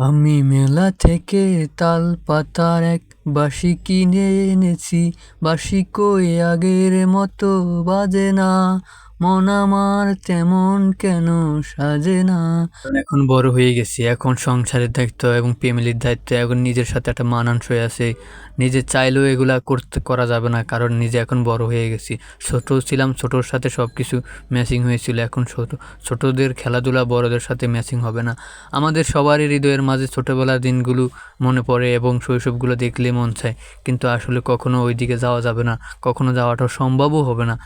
আমি মেলা থেকে তাল পাতার এক বাঁশি কিনে এনেছি। বাঁশি কই আগের মতো বাজে না, মন আমার তেমন কেন সাজে না। কারণ এখন বড় হয়ে গেছি, এখন সংসারের দায়িত্ব এবং ফ্যামিলির দায়িত্ব, এখন নিজের সাথে একটা মানানসই আছে। নিজে চাইলেও এগুলা করা যাবে না, কারণ নিজে এখন বড় হয়ে গেছি। ছোট ছিলাম, ছোটোর সাথে সব কিছু ম্যাচিং হয়েছিল। এখন ছোটদের খেলাধুলা বড়দের সাথে ম্যাচিং হবে না। আমাদের সবারই হৃদয়ের মাঝে ছোটবেলার দিনগুলো মনে পড়ে এবং শৈশবগুলো দেখলে মন চায়, কিন্তু আসলে কখনো ওই দিকে যাওয়া যাবে না, কখনো যাওয়াটা সম্ভবও হবে না।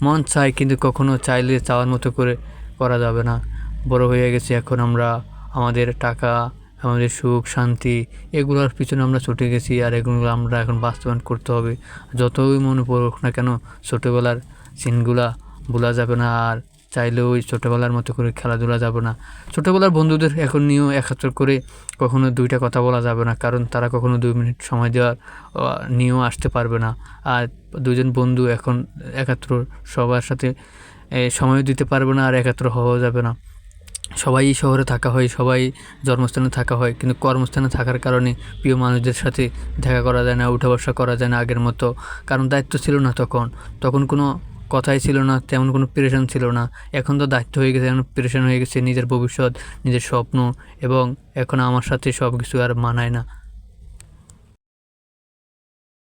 মন চায় কিন্তু কখনো চাইলে চাওয়ার মতো করে করা যাবে না। বড় হয়ে গেছি এখন আমরা, আমাদের টাকা, আমাদের সুখ শান্তি এগুলোর পিছনে আমরা ছুটে গেছি, আর এগুলো আমরা এখন বাস্তবায়ন করতে হবে। যতই মনে পড়ুক না কেন, ছোটোবেলার সিনগুলা ভোলা যাবে না, আর চাইলেও ওই ছোটোবেলার মতো করে খেলাধুলা যাবে না। ছোটোবেলার বন্ধুদের এখন নিয়েও একাত্তর করে কখনো দুইটা কথা বলা যাবে না, কারণ তারা কখনো 2 মিনিট সময় দেওয়ার নিয়েও আসতে পারবে না। আর দুজন বন্ধু এখন একাত্র সবার সাথে সময়ও দিতে পারবে না, আর একাত্র হওয়া যাবে না। সবাই শহরে থাকা হয়, সবাই জন্মস্থানে থাকা হয়, কিন্তু কর্মস্থানে থাকার কারণে প্রিয় মানুষদের সাথে দেখা করা যায় না, উঠা বসা করা যায় না আগের মতো। কারণ দায়িত্ব ছিল না তখন, তখন কোনো কথাই ছিল না, তেমন কোনো প্রেশান ছিল না। এখন তো দায়িত্ব হয়ে গেছে, এখন প্রেশান হয়ে গেছে নিজের ভবিষ্যৎ, নিজের স্বপ্ন, এবং এখন আমার সাথে সব কিছু আর মানায় না।